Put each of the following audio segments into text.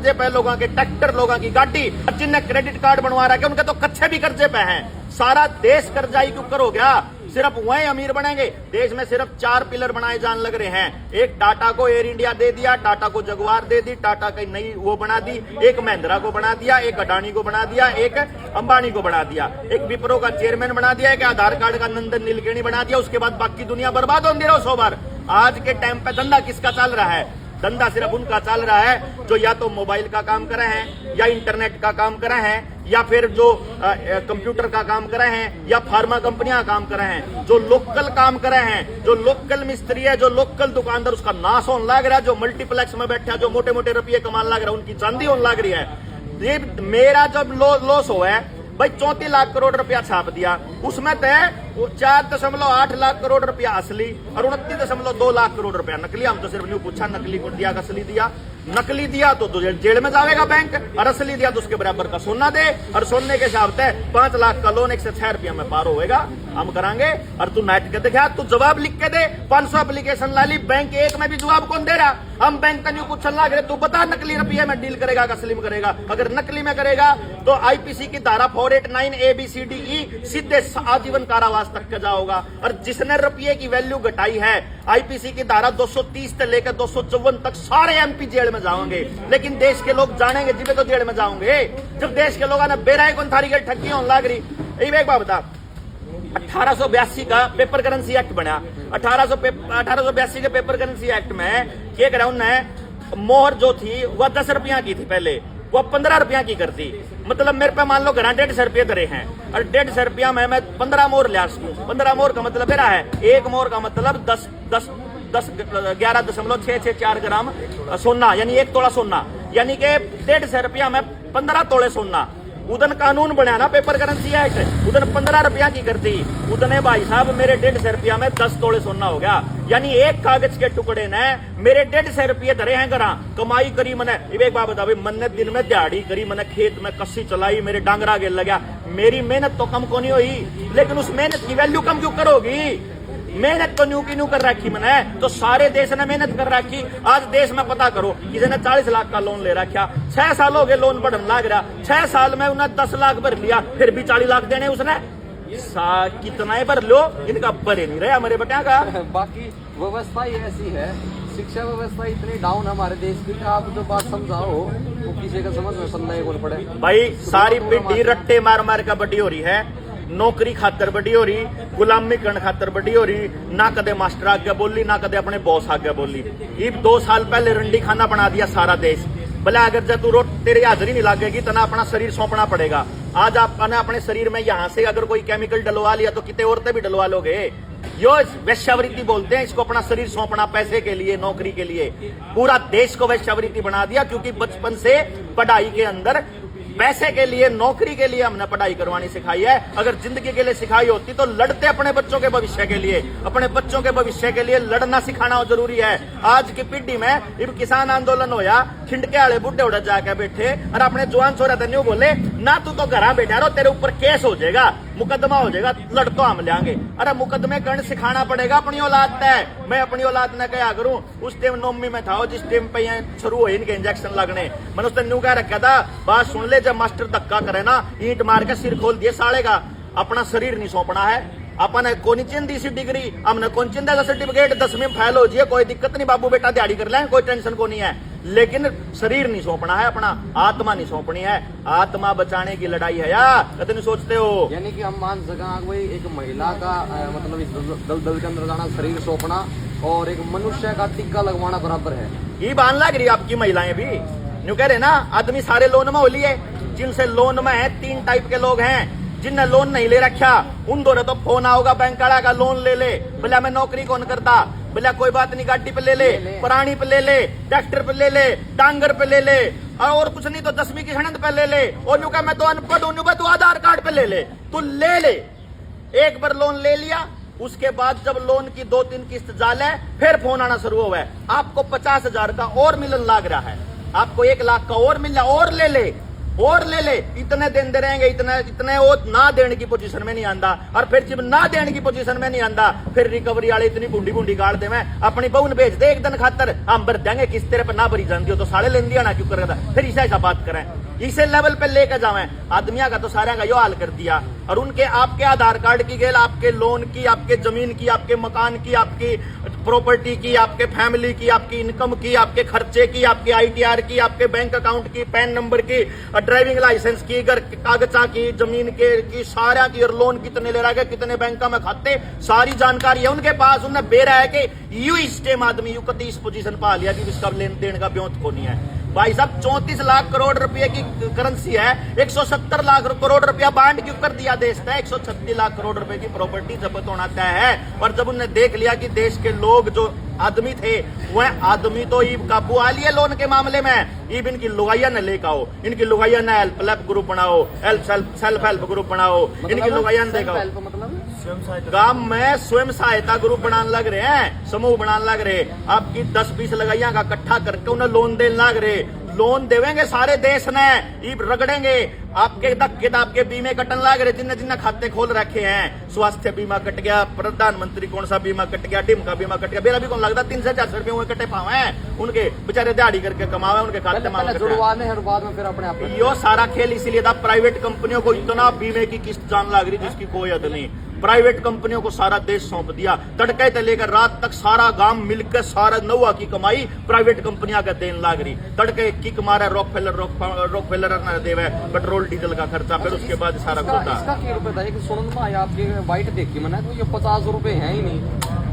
कर्जे पे लोगों के, ट्रैक्टर लोगों की गाड़ी, जिनने क्रेडिट कार्ड बनवा रखे उनके तो कच्चे भी कर्जे पे हैं। सारा देश कर्जाई क्यों करो गया? सिर्फ वही अमीर बनेंगे। देश में सिर्फ 4 पिलर बनाए जान लग रहे हैं। एक टाटा को एयर इंडिया दे दिया, टाटा को जगुआर दे दी, टाटा की नई वो बना दी, एक महिंद्रा को बना दिया, एक अडानी को बना दिया, एक अंबानी को बना दिया, एक विप्रो का चेयरमैन बना दिया, एक आधार कार्ड का नंदन नीलकेणी बना दिया। उसके बाद बाकी दुनिया बर्बाद होती रहो 100 बार। आज के टाइम पे धंधा किसका चल रहा है? धंधा सिर्फ उनका चल रहा है जो या तो मोबाइल का काम कर रहे हैं, या इंटरनेट का काम कर रहे हैं, या फिर जो कंप्यूटर का काम कर रहे हैं, या फार्मा कंपनियां काम कर रहे हैं। जो लोकल काम कर रहे हैं, जो लोकल मिस्त्री है, जो लोकल दुकानदार, उसका नाश होने लग रहा है। जो मल्टीप्लेक्स में बैठे हैं, जो मोटे मोटे रुपये कमाने लग रहा है, उनकी चांदी होने लग रही है। ये मेरा जब लॉस हुआ है भाई, 34 लाख करोड़ रुपया छाप दिया, उसमें तय 4.8 लाख करोड़ रुपया असली और 29.2 लाख करोड़ रुपया नकली। हम तो सिर्फ न्यू पूछा नकली को दिया, असली दिया। नकली दिया तो जेल में जाएगा बैंक, और असली दिया तो उसके बराबर का सोना दे, और सोने के हिसाब से 5 लाख का लोन 106 रुपया में पार होएगा, हम करांगे। और तू नाट के दिखा, तू जवाब लिख के दे। 500 एप्लीकेशन ला ली, बैंक एक में भी जवाब कौन दे रहा? हम बैंक का न्यू पूछने लग रहे, तू बता नकली रुपये में डील करेगा असली में करेगा? अगर नकली में करेगा तो आईपीसी की धारा 489 ABCDE सीधे आजीवन कारावास तक का जाओगा। और जिसने रुपये की वैल्यू घटाई है, आईपीसी की धारा 230 से लेकर 254 तक सारे एमपी जेल में जाओगे। लेकिन देश के लोग जानेंगे जिबे तो जेल में जाओगे। जब देश के लोगों ने बेराय कौन थारी गल ठगी होने लग रही। एक बात बता, 1882 का पेपर करेंसी एक्ट बना। 1882 के पेपर करेंसी एक्ट में क्या करा उन्होंने, मोहर जो थी वह 10 रुपया की थी, पहले वो 15 रुपया की करती। मतलब मेरे पे मान लो घर 150 रुपये धरे हैं, और 150 रुपया में मैं 15 मोहर लिया सकूं। 15 मोहर का मतलब मेरा है, एक मोहर का मतलब 11.664 ग्राम सोना, यानी 1 तोला सोना, यानी कि 150 रुपया में 15 तोले सोना। उदन कानून बना ना पेपर करेंसी एक्ट, उदन 15 रुपया की करती, उदने भाई साहब मेरे 150 रुपया में 10 तोले सोना हो गया। यानी एक कागज के टुकड़े ने मेरे 150 रुपये धरे हैं घर, कमाई करी मैंने। एक बात बता भाई, मैंने दिन में दिहाड़ी करी, मैंने खेत में कस्सी चलाई, मेरे डांगरा गिर लगा। मेरी मेहनत तो कम को नहीं हुई, लेकिन उस मेहनत की वैल्यू कम क्यों करोगी? मेहनत तो न्यू की न्यू कर रखी मैंने, तो सारे देश ने मेहनत कर रखी। आज देश में पता करो, किसी ने 40 लाख का लोन ले रखा, 6 साल हो गए लोन बढ़ने लग रहा, 6 साल में उन्हें 10 लाख भर लिया, फिर भी 40 लाख देने उसने। कितना ही भर लो, इनका भरे नहीं रहा मेरे बेटा का। बाकी व्यवस्था ही ऐसी है, शिक्षा व्यवस्था इतनी डाउन हमारे देश की, आप जो बात समझाओ वो किसी का समझ में सुनना ही कौन पड़े। भाई सारी पिंडी रट्टे मार मार का बड़ी हो रही है, नौकरी खातर बड़ी हो रही, गुलामी करने खातर बड़ी हो रही। ना कदे मास्टर आगे बोली, ना कदे अपने बॉस आगे बोली। ये 2 साल पहले रंडी खाना बना दिया सारा देश। भला अगर जब तू तेरी हाजिरी नहीं लगेगी तो ना अपना शरीर सौंपना पड़ेगा। आज आपने अपने शरीर में यहाँ से अगर कोई केमिकल डलवा लिया तो कितने औरतें भी डलवा लोगे। यो वैश्यावृत्ति बोलते हैं इसको, अपना शरीर सौंपना पैसे के लिए, नौकरी के लिए। पूरा देश को वैश्यावृत्ति बना दिया, क्योंकि बचपन से पढ़ाई के अंदर पैसे के लिए, नौकरी के लिए हमने पढ़ाई करवानी सिखाई है। अगर जिंदगी के लिए सिखाई होती तो लड़ते अपने बच्चों के भविष्य के लिए, अपने बच्चों के भविष्य के लिए लड़ना सिखाना जरूरी है। आज की पीढ़ी में इब किसान आंदोलन होया, खिंडके वाले बुढ़े उड़ा जाके बैठे और अपने जवान छोरा तन्यू बोले ना तू तो घर बैठा रहो, तेरे ऊपर केस हो जाएगा, मुकदमा हो जाएगा, लड़ तो हम लेंगे। अरे मुकदमे करने सिखाना पड़ेगा अपनी औलाद है। मैं अपनी औलाद ने क्या करूं, उस टाइम नौमी में था जिस टाइम पे शुरू हुए इनके इंजेक्शन लगने, मैंने उस न्यू कह रखा था, बात सुन ले, जब मास्टर धक्का करे ना ईंट मार के सिर खोल दिए साले का। अपना शरीर नहीं सौंपना है, अपन कौन चिंदी सी डिग्री, हमने कौन चिंदा सर्टिफिकेट 10वीं में फैल हो जाए, कोई दिक्कत नहीं, बाबू बेटा दिहाड़ी कर लें, कोई टेंशन को नहीं है। लेकिन शरीर नहीं सौंपना है, अपना आत्मा नहीं सौंपनी है। आत्मा बचाने की लड़ाई है यार, कभी नहीं सोचते हो। यानी कि हम मान सकें कोई एक महिला का मतलब इस दलदल के अंदर जाना, शरीर सौंपना, और एक मनुष्य का टिक्का लगवाना बराबर है। ये बान लग रही आपकी महिलाएं भी न्यू कह रहे ना, आदमी सारे लोन में हो लिए। जिनसे लोन में है 3 टाइप के लोग हैं। जिनने लोन नहीं ले रखा उन दोनों तो फोन आओगा बैंक वाला का, लोन ले ले, बोला मैं नौकरी कौन करता, बोला कोई बात नहीं, गाड़ी पे ले ले, प्राणी पे ले ले, ट्रैक्टर पे ले ले, डांगर पे ले ले, और कुछ नहीं तो 10वीं की सनद पे ले ले, और न्यू का मैं तो अनपढ़ हूं, तू आधार कार्ड पे ले ले, तू ले ले। एक बार लोन ले लिया, उसके बाद जब लोन की 2-3 किस्त जाले, फिर फोन आना शुरू हुआ है, आपको 50,000 का और मिलन लग रहा है, आपको 1 लाख का और मिल रहा, और ले ले। और ले ले, इतने दिन दे रहेंगे, इतने वो ना देने की पोजीशन में नहीं आंदा, और फिर जब ना देने की पोजीशन में नहीं आंदा फिर रिकवरी वाले इतनी बूंदी बूंदी गाड़ दे, मैं अपनी बहू ने भेज दे एक दिन खातर, हम भर देंगे किस तेरे पर ना भरी जानती हो तो साले लेन दिया ना क्यों कर, फिर ऐसा बात करें, इसे लेवल पे लेकर जावे। आदमिया का तो सारा का यो हाल कर दिया, और उनके आपके आधार कार्ड की गेल, आपके लोन की, आपके जमीन की, आपके मकान की, आपकी प्रॉपर्टी की, आपके फैमिली की, आपकी इनकम की, आपके खर्चे की, आपके ITR की, आपके बैंक अकाउंट की, पैन नंबर की, ड्राइविंग लाइसेंस की, घर कागजा की, जमीन की सारा की, और लोन कितने ले रहा है, कितने बैंक में खाते, सारी जानकारी है उनके पास। उन्हें बेरा है कि यू इस टाइम आदमी यू कति इस पोजीशन पा लिया कि इसका लेन देन का ब्योंत को नहीं है। भाई साहब 34 लाख करोड़ रुपए की करेंसी है, 170 लाख करोड़ रुपया बांड क्यों कर दिया देश का, 136 लाख करोड़ रुपए की प्रॉपर्टी जब्त होना तय है। और जब उन्हें देख लिया कि देश के लोग जो आदमी थे वह आदमी तो ईब काबू आ लिए लोन के मामले में, ईब इनकी लुगाइया न लेकर आओ, इनकी लुगाइया न हेल्प ग्रुप बनाओ, सेल्फ हेल्प ग्रुप बनाओ, इनकी लुगाइया न देखो, गांव में स्वयं सहायता ग्रुप बनाने लग रहे हैं, समूह बनाने लग रहे, आपकी 10-20 लगाइया का इकट्ठा करके उन्हें लोन देने लग रहे, लोन देवेंगे सारे देश ने, ईब रगड़ेंगे, आपके धक्के आपके बीमे कटन लग रहे, जिन्हें जिन्हें खाते खोल रखे हैं, स्वास्थ्य बीमा कट गया, प्रधानमंत्री कौन सा बीमा कट गया, डिम का बीमा कट गया, मेरा भी कौन लगता 300 से 400 रुपये हुए कटे पावे हैं, उनके बेचारे दिहाड़ी करके कमावे, उनके खाते में जुड़वाने हर बाद में फिर अपने आप यो सारा खेल इसीलिए था। प्राइवेट कंपनियों को इतना बीमे की किस्त जान लग रही जिसकी कोई हद नहीं, प्राइवेट कंपनियों को सारा देश सौंप दिया, तड़के से लेकर रात तक सारा गांव मिलकर सारा नौवा की कमाई प्राइवेट कंपनियां का देन लाग रही, तड़के किक मारा रॉकफेलर न देवे पेट्रोल डीजल का खर्चा, फिर उसके बाद सारा घोटा। इसका क्या रुपए था एक सुनन में आया आपके वाइट देखी मैंने तो ये 50 रुपए है ही नहीं,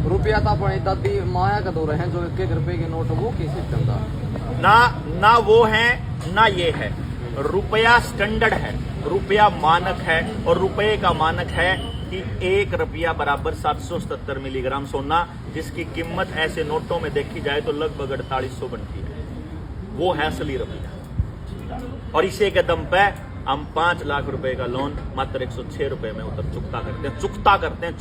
रुपया था अपने दादी माया का दो रहे हैं जो 1 रुपए के नोट, वो किस सिस्टम था ना वो है ना ये है, रुपया स्टैंडर्ड है, रुपया मानक है, और रुपये का मानक है कि 1 रुपया बराबर 777 मिलीग्राम सोना, जिसकी कीमत ऐसे नोटों में देखी जाए तो लगभग 4800 बनती है, वो है असली रुपया। और इसी के दम पे हम 5 लाख रुपए का लोन मात्र 106 रुपए में उतर चुकता करते हैं,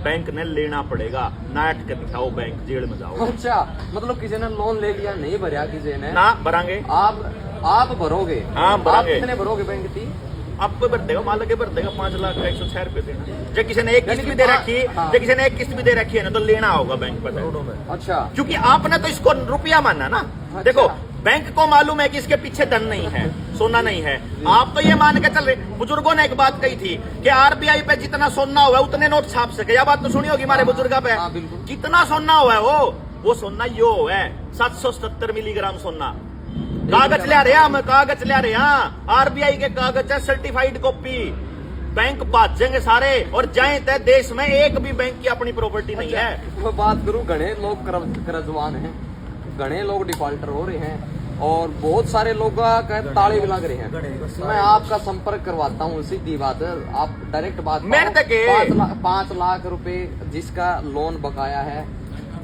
बैंक ने लेना पड़ेगा, नाट के दिखाओ बैंक, जेल में जाओ। अच्छा, मतलब किसी ने लोन ले लिया, नहीं भरा किसी ने ना भरांगे, आप भरोगे, हाँ भरांगे, कितने भरोगे बैंक की, आपको भर देगा, मान लगे भर देगा 5 लाख का 106 रुपए देना, जब किसी ने एक किस्त भी दे रखी है, जब किसी ने एक किस्त भी दे रखी है ना तो लेना होगा बैंक पर करोड़ों में। अच्छा, क्योंकि आपने तो इसको रुपया माना ना। अच्छा। देखो बैंक को मालूम है कि इसके पीछे धन नहीं है, सोना नहीं है, आप तो ये मान के चल रहे। बुजुर्गों ने एक बात कही थी कि RBI पे जितना सोना हुआ है उतने नोट छाप सके, यह बात तो सुनी होगी हमारे बुजुर्गा पे, कितना सोना हुआ है वो सोना यो है 777 मिलीग्राम सोना, कागज ले रहे हैं हम, कागज ले रहे हैं, RBI के कागज है, सर्टिफाइड कॉपी, बैंक भाजेंगे सारे, और जाए तय देश में एक भी बैंक की अपनी प्रॉपर्टी नहीं है। मैं बात करूं, घने लोग कर्जवान हैं, घने लोग डिफॉल्टर हो रहे हैं, और बहुत सारे लोग का ताले भी लग रहे हैं। मैं आपका संपर्क करवाता हूँ, सीधी बात है, आप डायरेक्ट बात, 5 लाख रुपए जिसका लोन बकाया है,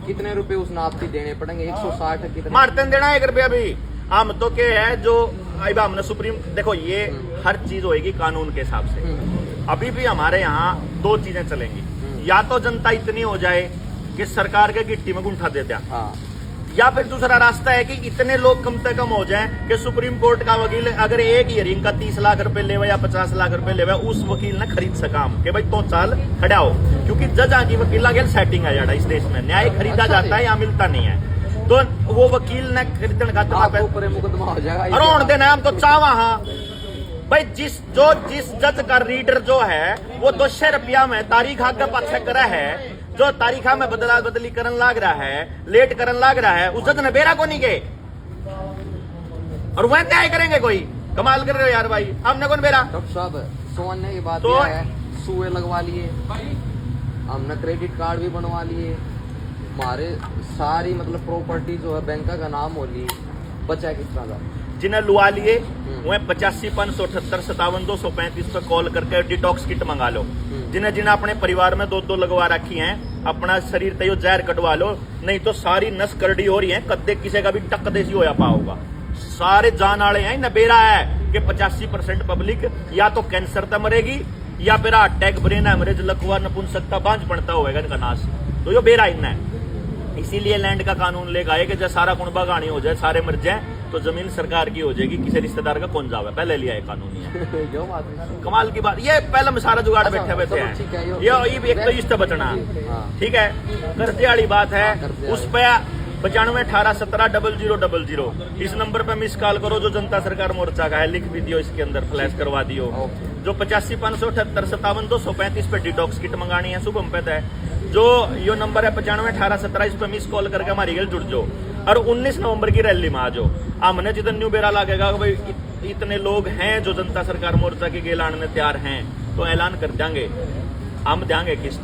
कितने रुपए उसने आपकी देने पड़ेंगे, 160 कितने मारते देना 1 रुपया भी, हम तो के है जो हमने सुप्रीम, देखो ये हर चीज होगी कानून के हिसाब से। अभी भी हमारे यहाँ 2 चीजें चलेंगी, या तो जनता इतनी हो जाए कि सरकार के गिट्टी में गुंठा देते हैं, हाँ। या फिर दूसरा रास्ता है कि इतने लोग कम से कम हो जाएं कि सुप्रीम कोर्ट का वकील अगर एक हियरिंग का 30 लाख रुपए लेवे या 50 लाख रुपए लेवे, उस वकील ने खरीद सका कि भाई तो चाल खड़ा हो, क्योंकि जज की वकीला के सेटिंग है जाड़ा, इस देश में न्याय खरीदा जाता है या मिलता नहीं है, तो वो वकील ने खरीदने का ऊपर मुकदमा हो जाएगा, अरोड़ देना हम तो चावा। हाँ भाई, जिस जज का रीडर जो है वो 200 रुपया में तारीख आगे पाछे करा है, जो तारीखा में बदला बदली करन लाग रहा है, लेट करन लाग रहा है, उस जज ने बेरा को नहीं गए, और वह क्या करेंगे, कोई कमाल कर रहे हो यार भाई, हमने कौन बेरा। डॉक्टर साहब सोने की बात तो है, सुए लगवा लिए, हमने क्रेडिट कार्ड भी बनवा लिए, हमारे सारी मतलब प्रॉपर्टी जो है बैंक का नाम हो ली, बचा किस तरह का, जिन्हें लुआ लिए वह 85 578 57 235 पे कॉल करके डिटॉक्स किट मंगा लो, जिन्हें जिन्हें अपने परिवार में 2 लगवा रखी हैं, अपना शरीर तय जहर कटवा लो, नहीं तो सारी नस करड़ी हो रही है, कद्दे किसी का भी टक देसी होया पाओगा, सारे जान वाले हैं। नबेरा है कि 85% पब्लिक या तो कैंसर तक मरेगी, या फिर अटैक, ब्रेन हेमरेज, लकवा, नपुंसकता, बांझ पड़ता होगा इनका नाश, तो यो बेरा इतना है। इसीलिए लैंड का कानून लेकर आए कि जब सारा कुणबा गानी हो जाए, सारे मर जाए, तो जमीन सरकार की हो जाएगी, किसी रिश्तेदार का कौन जावे, पहले लिया है कानूनी है। जो बात है कमाल की बात, ये पहले में सारा जुगाड़ अच्छा, बैठे बैठे चलो हैं। ठीक है, ये एक तो इष्ट बचना, हाँ। ठीक है, कर्जे वाली बात है। कर्जे उस पे 9518170000 इस नंबर पे मिस कॉल करो, जो जनता सरकार मोर्चा का है, लिख भी दियो, इसके अंदर फ्लैश करवा दियो। ओके। जो 8558757257 पे डिटॉक्स किट मंगानी है, शुभम पे है। जो यो नंबर है 951817, इस पे मिस कॉल करके हमारी गल जुड़ जाओ और 19 नवंबर की रैली में आ जाओ। हमने जितना न्यू बेरा लगेगा भाई इतने लोग हैं जो जनता सरकार मोर्चा की गेल आने तैयार हैं, तो ऐलान कर देंगे, हम देंगे किस्त।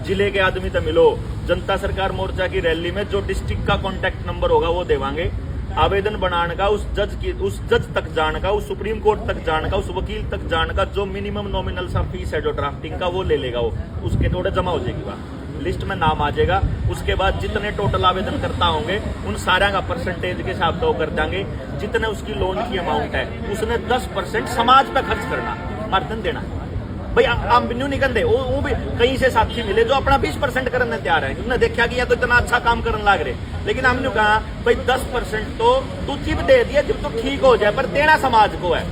जिले के आदमी तो मिलो, जनता सरकार मोर्चा की रैली में जो डिस्ट्रिक्ट का कॉन्टैक्ट नंबर होगा वो देवांगे। आवेदन बनाने का, उस जज तक जाने का, उस सुप्रीम कोर्ट तक जाने का, उस वकील तक जाने का, जो मिनिमम नॉमिनल सा फीस है जो ड्राफ्टिंग का वो ले लेगा, वो उसके थोड़े जमा हो जाएगी, बात लिस्ट में नाम आ जाएगा। उसके बाद जितने टोटल आवेदन करता होंगे उन सारा का परसेंटेज के हिसाब से वो कर देंगे। जितने उसकी लोन की अमाउंट है उसने 10% समाज पे खर्च करना, मर्दन देना। भाई हम बिन्यू नहीं करते, वो भी कहीं से साथी मिले जो अपना 20% करने तैयार है, उन्होंने देखा कि या तो इतना अच्छा काम करने लग रहे, लेकिन हमने कहा भाई 10% तो तू चिप दे दिया जब तो ठीक हो जाए, पर देना समाज को है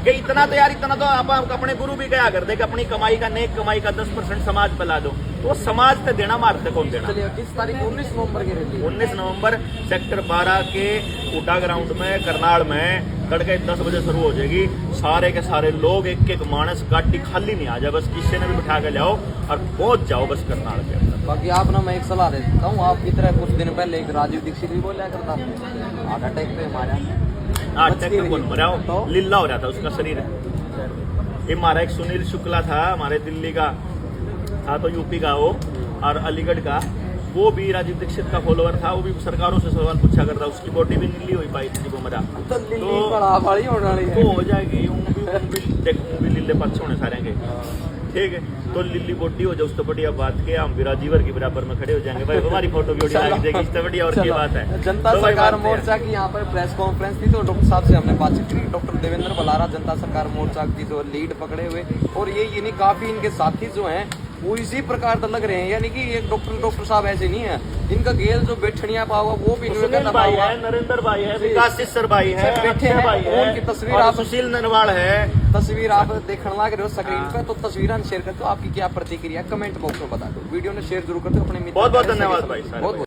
कि इतना तो यार, इतना तो आप अपने गुरु भी क्या कर दे कि अपनी कमाई का, नेक कमाई का 10% समाज पे ला दो, तो समाज पे देना, मारते कौन देना। चलिए किस तारीख? 19 नवंबर की रैली। 19 नवंबर सेक्टर 12 के ऊटा ग्राउंड में, करनाल में, तड़के 10 बजे शुरू हो जाएगी। सारे के सारे लोग, एक एक मानस, गाड़ी खाली नहीं आ जाए, बस किसी ने भी बिठा के लाओ और पहुंच जाओ बस करनाल के अंदर। बाकी आप ना, मैं एक सलाह देता हूँ, आप की तरह कुछ दिन पहले एक राजीव दीक्षित भी बोला करता, हार्ट अटैक पे मारा। अटैक तो कौन मरा हो, लीला हो रहा था उसका शरीर। ये हमारा एक सुनील शुक्ला था, हमारे दिल्ली का था, तो यूपी का वो, और अलीगढ़ का, वो भी राजीव दीक्षित का फॉलोअर था। वो भी सरकारों से सवाल पूछा करता, उसकी बॉडी भी नीली हुई पाई थी वो मरा, तो लिल्ली बड़ा बड़ी होने वाली है। तो हो जाएगी। भी लीले पक्ष होने सारे के, ठीक है, तो लिल्ली बॉडी हो जाए, उससे बढ़िया बात के हम भी राजीवर के बराबर में खड़े हो जाएंगे भाई, हमारी फोटो वीडियो आ जाएगी, इससे बढ़िया और क्या बात है। जनता तो सरकार मोर्चा की यहाँ पर प्रेस कॉन्फ्रेंस थी, तो डॉक्टर साहब से हमने बातचीत की। डॉक्टर देवेंद्र बलारा जनता सरकार मोर्चा की जो लीड पकड़े हुए, और ये नहीं काफी इनके साथी जो हैं वो इसी प्रकार तो लग रहे हैं, यानी कि एक डॉक्टर साहब ऐसे नहीं है, इनका गेल जो बैठनिया पावा वो भी सुनील भाई है, नरेंद्र भाई है, विकास सिस्सर भाई है, बैठे अक्षय भाई हैं, है, उनकी तस्वीर और आप, सुशील नरवाल है। तस्वीर आप देखने लग रहे हो स्क्रीन पे, तो तस्वीरें शेयर करते हो। आपकी क्या प्रतिक्रिया कमेंट बॉक्स में बता दो, वीडियो ने शेयर जरूर करते हो अपने मित्र। बहुत बहुत धन्यवाद भाई, बहुत।